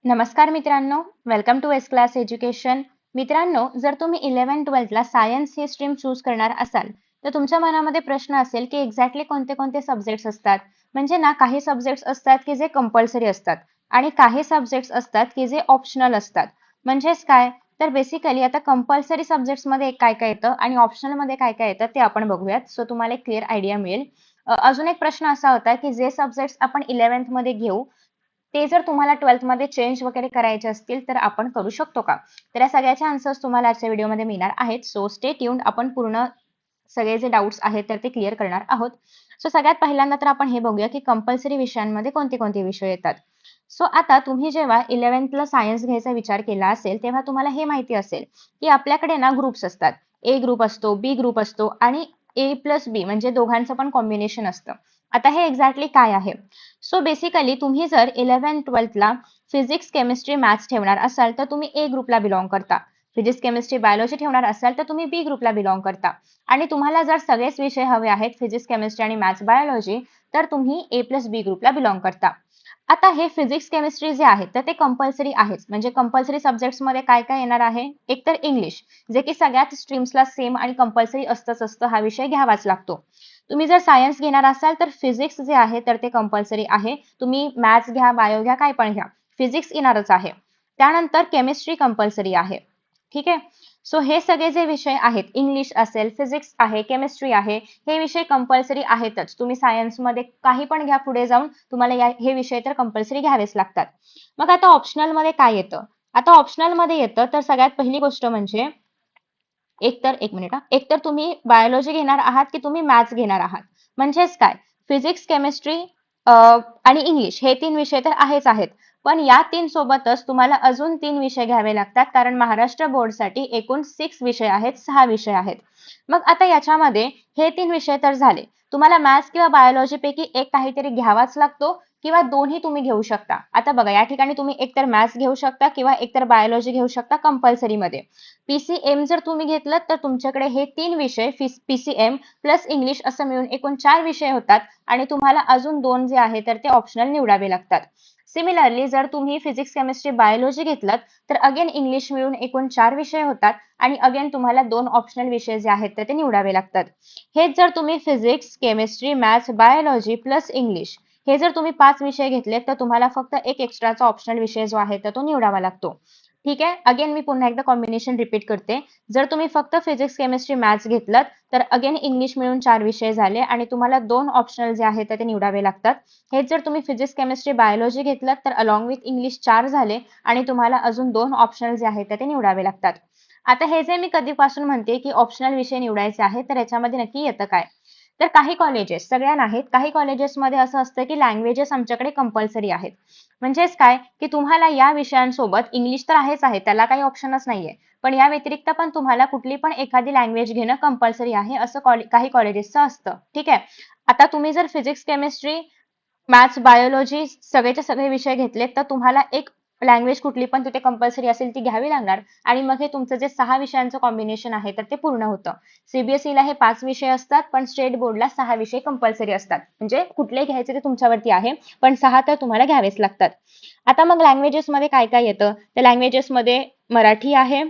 नमस्कार मित्रांनो, welcome to S class education. मित्रांनो, जर तुम्ही 11th-12th ला सायन्स ही स्ट्रीम चूज करणार असाल, तर तुमच्या मनामध्ये प्रश्न असेल की एक्झॅक्टली कोणते कोणते सब्जेक्ट्स असतात. म्हणजे ना काही सब्जेक्ट्स असतात की जे कंपल्सरी असतात आणि काही सब्जेक्ट्स असतात की जे ऑप्शनल असतात. म्हणजेच काय, तर बेसिकली आता कंपल्सरी सब्जेक्ट्समध्ये काय काय येतं आणि ऑप्शनलमध्ये काय काय येतं ते आपण बघूयात. सो तुम्हाला एक क्लिअर आयडिया मिळेल. अजून एक प्रश्न असा होता की जे सब्जेक्ट्स आपण 11th मध्ये घेऊ ते जर तुम्हाला 12th मध्ये चेंज वगैरे करायचे असतील तर आपण करू शकतो का? तर या सगळ्याचे आन्सर्स तुम्हाला आजच्या व्हिडिओमध्ये मिळणार आहेत. So stay tuned. आपण पूर्ण सगळे जे डाउट्स आहेत तर ते क्लिअर करणार आहोत. सो सगळ्यात पहिल्यांदा तर आपण हे बघूया की कंपल्सरी विषयांमध्ये कोणते कोणते विषय येतात. सो आता तुम्ही जेव्हा 11th ला सायन्स घ्यायचा विचार केला असेल तेव्हा तुम्हाला हे माहिती असेल की आपल्याकडे ना ग्रुप्स असतात. ए ग्रुप असतो, बी ग्रुप असतो आणि ए प्लस बी म्हणजे दोघांचं पण कॉम्बिनेशन असतं. आता हे एक्झॅक्टली काय आहे? सो बेसिकली तुम्ही जर 11th-12th ला फिजिक्स, केमिस्ट्री, मॅथ्स ठेवणार असाल तर तुम्ही ए ग्रुपला बिलॉंग करता. फिजिक्स, केमिस्ट्री, बायोलॉजी ठेवणार असाल तर तुम्ही बी ग्रुपला बिलॉंग करता. आणि तुम्हाला जर सगळेच विषय हवे आहेत फिजिक्स, केमिस्ट्री आणि मॅथ्स, बायोलॉजी तर तुम्ही ए प्लस बी ग्रुपला बिलॉंग करता. आता हे फिजिक्स, केमिस्ट्री जे आहे तर ते कंपल्सरी आहेच. म्हणजे कंपल्सरी सब्जेक्ट्समध्ये काय काय येणार आहे? एक तर इंग्लिश, जे की सगळ्याच स्ट्रीम्सला सेम आणि कंपल्सरी असतं, हा विषय घ्यावाच लागतो. तुम्ही जर सायन्स घेणार असाल तर फिजिक्स जे आहे तर ते कंपल्सरी आहे. तुम्ही मॅथ्स घ्या, बायो घ्या, काय पण घ्या, फिजिक्स येणारच आहे. त्यानंतर केमिस्ट्री कंपल्सरी आहे. ठीक आहे. सो हे सगळे जे विषय आहेत, इंग्लिश असेल, फिजिक्स आहे, केमिस्ट्री आहे, हे विषय कंपल्सरी आहेतच. तुम्ही सायन्समध्ये काही पण घ्या पुढे जाऊन, तुम्हाला हे विषय तर कंपल्सरी घ्यावेच लागतात. मग आता ऑप्शनल मध्ये काय येतं? आता ऑप्शनल मध्ये येतं तर सगळ्यात पहिली गोष्ट म्हणजे एकतर तुम्ही बायोलॉजी घेणार आहात की तुम्ही मॅथ्स घेणार आहात. म्हणजेच काय, फिजिक्स, केमिस्ट्री आणि इंग्लिश हे 3 विषय तर आहेत. पण या 3 सोबतच तुम्हाला अजून 3 विषय घ्यावे लागतात कारण महाराष्ट्र बोर्डसाठी एकूण 6 विषय आहेत, 6 विषय आहेत. मग आता याच्यामध्ये हे 3 विषय तर झाले. तुम्हाला मॅथ्स किंवा बायोलॉजी पैकी एक काहीतरी घ्यावाच लागतो किंवा दोन्ही तुम्ही घेऊ शकता. आता बघा या ठिकाणी तुम्ही एकतर मॅथ्स घेऊ शकता किंवा एकतर बायोलॉजी घेऊ शकता कंपल्सरीमध्ये. पीसीएम जर तुम्ही घेतलं तर तुमच्याकडे हे 3 विषय पीसीएम प्लस इंग्लिश असं मिळून एकूण 4 विषय होतात आणि तुम्हाला अजून 2 जे आहे तर ते ऑप्शनल निवडावे लागतात. सिमिलरली जर तुम्ही फिजिक्स, केमिस्ट्री, बायोलॉजी घेतलं तर अगेन इंग्लिश मिळून एकूण 4 विषय होतात आणि अगेन तुम्हाला 2 ऑप्शनल विषय जे आहेत तर ते निवडावे लागतात. हेच जर तुम्ही physics, chemistry, maths, biology plus English हे जर तुम्ही 5 विषय घेतले तर तुम्हाला फक्त एक एक्स्ट्राचा ऑप्शनल विषय जो आहे तर तो निवडावा लागतो. ठीक आहे. अगेन मी पुन्हा एकदा कॉम्बिनेशन रिपीट करते. जर तुम्ही फक्त फिजिक्स, केमिस्ट्री, मॅथ्स घेतलं तर अगेन इंग्लिश मिळून 4 विषय झाले आणि तुम्हाला 2 ऑप्शनल जे आहेत ते निवडावे लागतात. हेच जर तुम्ही फिजिक्स, केमिस्ट्री, बायोलॉजी घेतलं तर अलॉंग विथ इंग्लिश 4 झाले आणि तुम्हाला अजून 2 ऑप्शनल जे आहेत ते निवडावे लागतात. आता हे जे मी कधीपासून म्हणते की ऑप्शनल विषय निवडायचे आहेत तर याच्यामध्ये नक्की येतं काय? तर काही कॉलेजेस, सगळ्या नाहीत, काही कॉलेजेसमध्ये असं असतं की लँग्वेजेस आमच्याकडे कंपल्सरी आहेत. म्हणजेच काय, की तुम्हाला या विषयांसोबत इंग्लिश तर आहे, त्याला काही ऑप्शनच नाहीये. पण या व्यतिरिक्त पण तुम्हाला कुठली पण एखादी लँग्वेज घेणं कंपल्सरी आहे असं काही कॉलेजेसचं असतं. ठीक आहे. आता तुम्ही जर फिजिक्स, केमिस्ट्री, मॅथ्स, बायोलॉजी सगळेचे सगळे विषय घेतलेत तर तुम्हाला एक लँग्वेज कुठली पण तिथे कंपल्सरी असेल ती घ्यावी लागणार आणि मग हे तुमचं जे 6 विषयांचं कॉम्बिनेशन आहे तर ते पूर्ण होतं. सीबीएसईला हे 5 विषय असतात पण स्टेट बोर्डला 6 विषय कंपल्सरी असतात. म्हणजे कुठले घ्यायचे ते तुमच्यावरती आहे, पण 6 तर तुम्हाला घ्यावेच लागतात. आता मग लँग्वेजेसमध्ये काय काय येतं? तर लँग्वेजेसमध्ये मराठी आहे,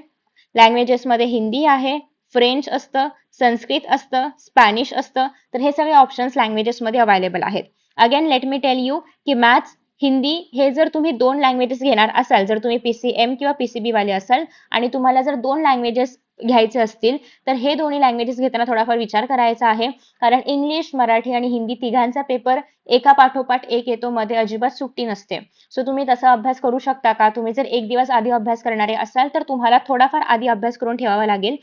लँग्वेजेसमध्ये हिंदी आहे, फ्रेंच असतं, संस्कृत असतं, स्पॅनिश असतं. तर हे सगळे ऑप्शन्स लँग्वेजेसमध्ये अवेलेबल आहेत. Again let me tell you की मॅथ्स, हिंदी हे जर तुम्ही 2 लँग्वेजेस घेणार असाल, जर तुम्ही पीसीएम किंवा पीसीबी वाले असाल आणि तुम्हाला जर 2 लँग्वेजेस घ्यायचे असतील तर हे दोन्ही लँग्वेजेस घेताना थोडाफार विचार करायचा आहे. कारण इंग्लिश, मराठी आणि हिंदी तिघांचा पेपर एका पाठोपाठ एक येतो, मध्ये अजिबात सुट्टी नसते. सो तुम्ही तसा अभ्यास करू शकता का? तुम्ही जर एक दिवस आधी अभ्यास करणारे असाल तर तुम्हाला थोडाफार आधी अभ्यास करून ठेवावा लागेल.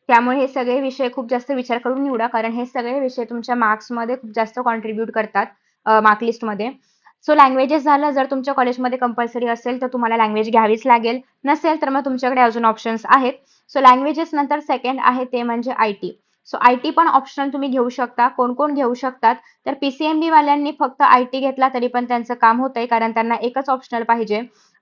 त्यामुळे हे सगळे विषय खूप जास्त विचार करून निवडा कारण हे सगळे विषय तुमच्या मार्क्समध्ये खूप जास्त कॉन्ट्रीब्युट करतात मार्क लिस्टमध्ये. सो लँग्वेजेस झालं, जर तुमच्या कॉलेजमध्ये कंपल्सरी असेल तर तुम्हाला लँग्वेज घ्यावीच लागेल. नसेल तर मग तुमच्याकडे अजून ऑप्शन्स आहेत. सो लँग्वेजेस नंतर सेकंड आहे ते म्हणजे आयटी. सो आयटी पण ऑप्शनल तुम्ही घेऊ शकता. कोण कोण घेऊ शकतात? तर पीसीएमबी वाल्यांनी फक्त आयटी घेतला तरी पण त्यांचं काम होतंय कारण त्यांना एकच ऑप्शनल पाहिजे.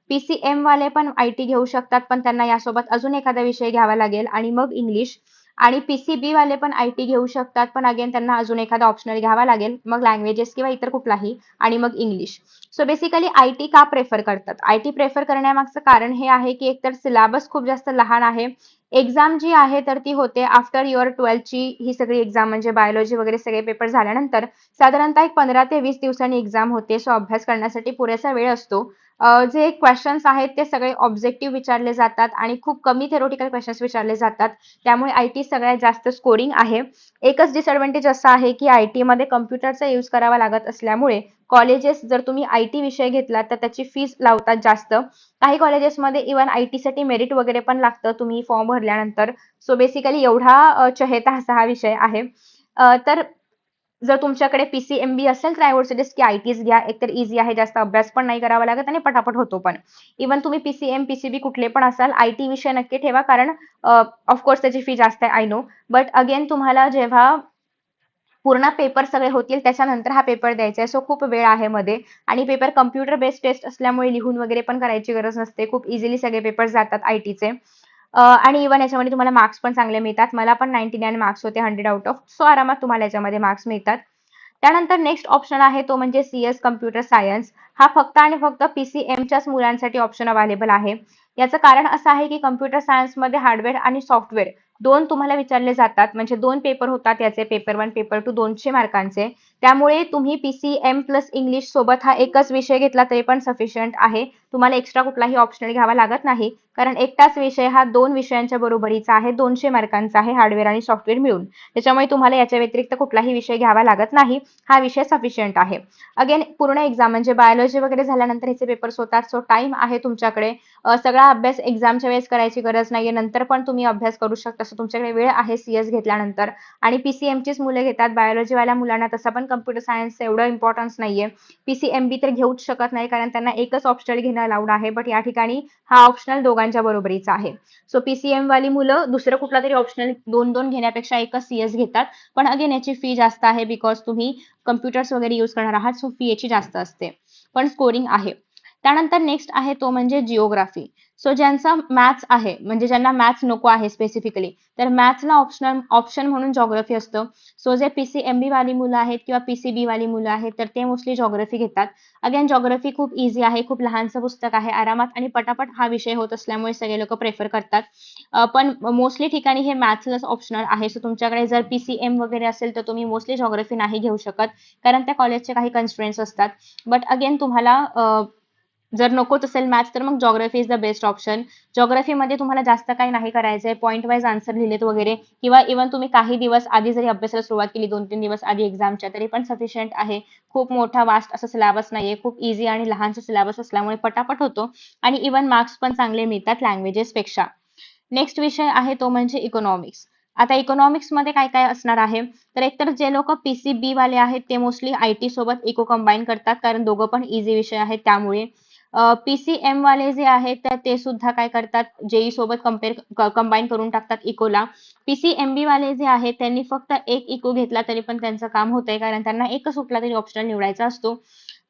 पीसीएम वाले पण आयटी घेऊ शकतात पण त्यांना यासोबत अजून एखादा विषय घ्यावा लागेल आणि मग इंग्लिश. आणि PCB वाले पण IT घेऊ शकतात, पण अगेन त्यांना अजून एखादा ऑप्शनल घ्यावा लागेल, मग लँग्वेजेस किंवा इतर कुठलाही, आणि मग इंग्लिश. सो बेसिकली IT का प्रेफर करतात? IT प्रेफर करण्यामागचं कारण हे आहे की एकतर सिलेबस खूप जास्त लहान आहे. एक्झाम जी आहे तर ती होते आफ्टर युअर 12ची ही सगळी एक्झाम, म्हणजे बायोलॉजी वगैरे सगळे पेपर झाल्यानंतर साधारणतः एक 15 ते 20 दिवसांनी एक्झाम होते. सो अभ्यास करण्यासाठी पुरेसा वेळ असतो. जे क्वेश्चन्स आहेत ते सगळे ऑब्जेक्टिव्ह विचारले जातात आणि खूप कमी थेरोटिकल क्वेश्चन्स विचारले जातात. त्यामुळे IT सगळ्यात जास्त स्कोरिंग आहे. एकच डिसएडव्हांटेज असा आहे की IT मध्ये कॉम्प्युटरचा यूज करावा लागत असल्यामुळे कॉलेजेस जर तुम्ही IT विषय घेतला तर त्याची फीस लावतात जास्त. काही कॉलेजेसमध्ये इव्हन IT साठी मेरिट वगैरे पण लागतं तुम्ही फॉर्म भरल्यानंतर. सो बेसिकली एवढा चहेता असा हा विषय आहे. तर जर तुमच्याकडे PCMB असेल तर आय वुड सजेस्ट की ITच घ्या. एकतर इझी आहे, जास्त अभ्यास पण नाही करावा लागत आणि पटापट होतो पण. इव्हन तुम्ही PCM, PCB कुठले पण असाल, IT विषय नक्की ठेवा, कारण ऑफकोर्स त्याची फी जास्त आहे, आय नो. बट अगेन तुम्हाला जेव्हा पूर्ण पेपर सगळे होतील त्याच्यानंतर हा पेपर द्यायचा आहे. सो खूप वेळ आहे मध्ये, आणि पेपर कम्प्युटर बेस्ड टेस्ट असल्यामुळे लिहून वगैरे पण करायची गरज नसते. खूप इझिली सगळे पेपर जातात ITचे. आणि इव्हन याच्यामध्ये तुम्हाला मार्क्स पण चांगले मिळतात. मला पण 99 मार्क्स होते 100 आउट ऑफ. सो आरामात तुम्हाला याच्यामध्ये मार्क्स मिळतात. त्यानंतर नेक्स्ट ऑप्शन आहे तो म्हणजे CS कम्प्युटर सायन्स. हा फक्त आणि फक्त PCMच्याच मुलांसाठी ऑप्शन अवेलेबल आहे. याचं कारण असं आहे की कम्प्युटर सायन्समध्ये हार्डवेअर आणि सॉफ्टवेअर दोन तुम्हाला विचारले जातात, म्हणजे दोन पेपर होतात याचे, पेपर 1 पेपर 2 200 मार्कांचे. त्यामुळे तुम्ही PCM प्लस इंग्लिश सोबत हा एकच विषय घेतला तरी पण सफिशियंट आहे. तुम्हाला एक्स्ट्रा कुठलाही ऑप्शनल घ्यावा लागत नाही, कारण एकटाच विषय हा दोन विषयांच्या बरोबरीचा आहे, 200 मार्कांचा आहे हार्डवेअर आणि सॉफ्टवेअर मिळून. त्याच्यामुळे तुम्हाला याच्या व्यतिरिक्त कुठलाही विषय घ्यावा लागत नाही. हा विषय सफिशियंट आहे. अगेन पूर्ण एक्झाम म्हणजे बायोलॉजी वगैरे झाल्यानंतर ह्याचे पेपर्स होतात. सो टाइम आहे तुमच्याकडे. सगळा अभ्यास एक्झामच्या वेळेस करायची गरज नाहीये. नंतर पण तुम्ही अभ्यास करू शकता. सो तुमच्याकडे वेळ आहे CS घेतल्यानंतर. आणि PCMचीच मुलं घेतात. बायोलॉजीवाल्या मुलांना तसं पण कम्प्युटर सायन्सचं एवढं इम्पॉर्टन्स नाहीये. PCMB तर घेऊच शकत नाही, कारण त्यांना एकच ऑप्शनल घेणं अलाउड आहे. बट या ठिकाणी हा ऑप्शनल दोघांच्या बरोबरीचा आहे. सो PCM वाली मुलं दुसरं कुठला तरी ऑप्शनल 2-2 घेण्यापेक्षा एकच CS घेतात. पण अगेन याची फी जास्त आहे, बिकॉज तुम्ही कम्प्युटर्स वगैरे यूज करणार आहात. सो फी याची जास्त असते. पण स्कोरिंग आहे. त्यानंतर नेक्स्ट आहे तो म्हणजे जिओग्राफी. सो ज्यांचा मॅथ्स आहे, म्हणजे ज्यांना मॅथ्स नको आहे स्पेसिफिकली, तर मॅथ्सला ऑप्शन म्हणून जॉग्राफी असतं. सो जे PCMB वाली मुलं आहेत किंवा PCB वाली मुलं आहेत तर ते मोस्टली जॉग्राफी घेतात. अगेन जॉग्राफी खूप इझी आहे, खूप लहानसं पुस्तक आहे, आरामात आणि पटापट हा विषय होत असल्यामुळे सगळे लोक प्रेफर करतात. पण मोस्टली ठिकाणी हे मॅथ्सलाच ऑप्शनल आहे. सो तुमच्याकडे जर PCM वगैरे असेल तर तुम्ही मोस्टली जॉग्राफी नाही घेऊ शकत, कारण त्या कॉलेजचे काही कन्स्ट्रेंट्स असतात. बट अगेन तुम्हाला जर नकोच असेल मॅथ्स तर मग geography is the best option. जॉग्राफीमध्ये तुम्हाला जास्त काही नाही करायचंय, पॉईंट वाईज आन्सर लिहिलेत वगैरे, किंवा इव्हन तुम्ही काही दिवस आधी जरी अभ्यासाला सुरुवात केली 2-3 दिवस आधी एक्झामच्या, तरी पण सफिशियंट आहे. खूप मोठा वास्ट असा सिलेबस नाहीये, खूप इझी आणि लहानसा सिलेबस असल्यामुळे पटापट होतो, आणि इव्हन मार्क्स पण चांगले मिळतात लँग्वेजेस पेक्षा. नेक्स्ट विषय आहे तो म्हणजे इकॉनॉमिक्स. आता इकॉनॉमिक्स मध्ये काय काय असणार आहे, तर एकतर जे लोक PCB वाले आहेत ते मोस्टली IT सोबत इको कंबाईन करतात, कारण दोघं पण इझी विषय आहेत त्यामुळे. PCM वाले जे आहेत तर ते सुद्धा काय करतात, JEE सोबत कंबाईन करून टाकतात इकोला. PCMB वाले जे आहेत त्यांनी फक्त एक इको घेतला तरी पण त्यांचं काम होतंय, कारण त्यांना एकच कुठला तरी ऑप्शनल निवडायचा असतो.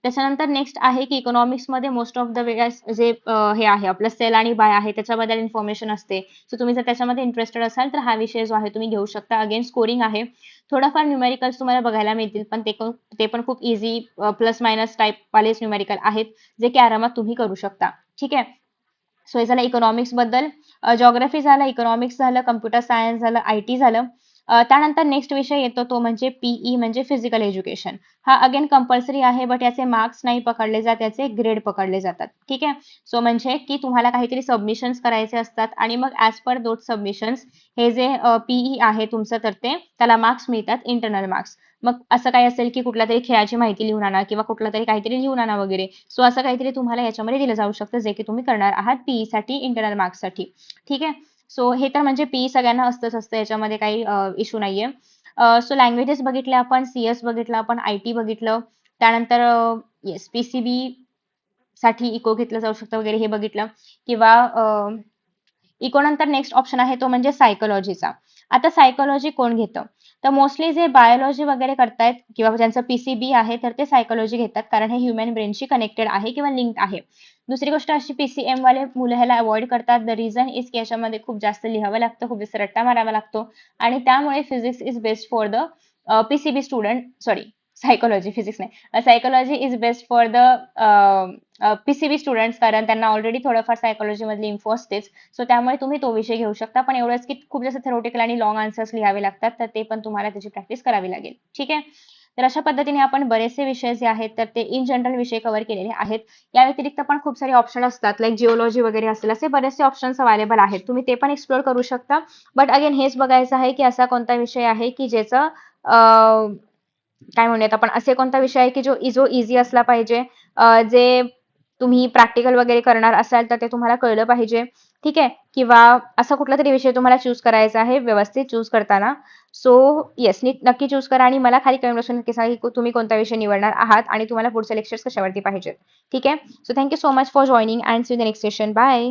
त्याच्यानंतर नेक्स्ट आहे की इकॉनॉमिक्समध्ये मोस्ट ऑफ द वेळेस जे हे आहे आपलं सेल आणि बाय आहे त्याच्याबद्दल इन्फॉर्मेशन असते. सो तुम्ही जर त्याच्यामध्ये इंटरेस्टेड असाल तर हा विषय जो आहे तुम्ही घेऊ शकता. अगेन स्कोरिंग आहे. थोडंफार न्यूमेरिकल्स तुम्हाला बघायला मिळतील, पण ते पण खूप इझी प्लस मायनस टाईप वालेच न्यूमेरिकल आहेत, जे की आरामात तुम्ही करू शकता. ठीक आहे. सो हे झालं इकॉनॉमिक्स बद्दल. जॉग्राफी झालं, इकॉनॉमिक्स झालं, कम्प्युटर सायन्स झालं, IT झालं. त्यानंतर नेक्स्ट विषय येतो तो म्हणजे PE म्हणजे फिजिकल एज्युकेशन. हा अगेन कंपल्सरी आहे, बट याचे मार्क्स नाही पकडले जात, याचे ग्रेड पकडले जातात. ठीक आहे. सो म्हणजे की तुम्हाला काहीतरी सबमिशन्स करायचे असतात आणि मग ॲज पर दोज सबमिशन्स हे जे PE आहे तुमचं तर त्याला मार्क्स मिळतात, इंटरनल मार्क्स. मग असं काही असेल की कुठल्या तरी खेळाची माहिती लिहून आणा किंवा कुठलं तरी काहीतरी लिहून आणा वगैरे. सो असं काहीतरी तुम्हाला याच्यामध्ये दिलं जाऊ शकतं, जे की तुम्ही करणार आहात PE साठी, इंटरनल मार्क्ससाठी. ठीक आहे. सो हे तर म्हणजे PE सगळ्यांना असतं, याच्यामध्ये काही इश्यू नाहीये. सो लँग्वेजेस बघितले आपण, CS बघितलं आपण, IT बघितलं. त्यानंतर येस PCB साठी इको घेतलं जाऊ शकतं वगैरे हे बघितलं. किंवा इको नंतर नेक्स्ट ऑप्शन आहे तो म्हणजे सायकोलॉजीचा. आता सायकोलॉजी कोण घेतं? तर मोस्टली जे बायोलॉजी वगैरे करतायत किंवा ज्यांचं पीसीबी आहे तर ते सायकोलॉजी घेतात, कारण हे ह्युमन ब्रेनशी कनेक्टेड आहे किंवा लिंक्ड आहे. दुसरी गोष्ट अशी, पीसीएम वाले मुलं ह्याला अवॉइड करतात. द रिझन इज की याच्यामध्ये खूप जास्त लिहावं लागतं, खूप जास्त रट्टा मारावा लागतो आणि त्यामुळे physics is best for the PCB student, sorry psychology, physics नाही, psychology is best for the PCB students, कारण त्यांना ऑलरेडी थोडंफार सायकोलॉजी मधली इन्फो असतेच. सो त्यामुळे तुम्ही तो विषय घेऊ शकता, पण एवढंच की खूप जास्त थेरोटिकल आणि लॉंग आन्सर्स लिहावे लागतात, तर ते पण तुम्हाला त्याची प्रॅक्टिस करावी लागेल. ठीक आहे. तर अशा पद्धतीने आपण बरेचसे विषय जे आहेत तर ते इन जनरल विषय कव्हर केलेले आहेत. या व्यतिरिक्त पण खूप सारे ऑप्शन असतात, लाईक जिओलॉजी वगैरे असेल, असे बरेचसे ऑप्शन्स अवेलेबल आहेत, तुम्ही ते पण एक्सप्लोर करू शकता. बट अगेन हेच बघायचं आहे की असा कोणता विषय आहे की ज्याचं काय म्हणूयात आपण, असे कोणता विषय आहे की जो इझी असला पाहिजे, जे तुम्ही प्रॅक्टिकल वगैरे करणार असाल तर ते तुम्हाला कळलं पाहिजे. ठीक आहे. किंवा असा कुठला तरी विषय तुम्हाला चूज करायचा आहे व्यवस्थित चूज करताना. सो येस, नक्की चूज करा आणि मला खाली कमेंट बॉक्समध्ये नक्की सांगा की तुम्ही कोणता विषय निवडणार आहात आणि तुम्हाला पुढचे लेक्चर्स कशावरती पाहिजेत. ठीक आहे. So thank you so much for joining and see you in the next session. Bye.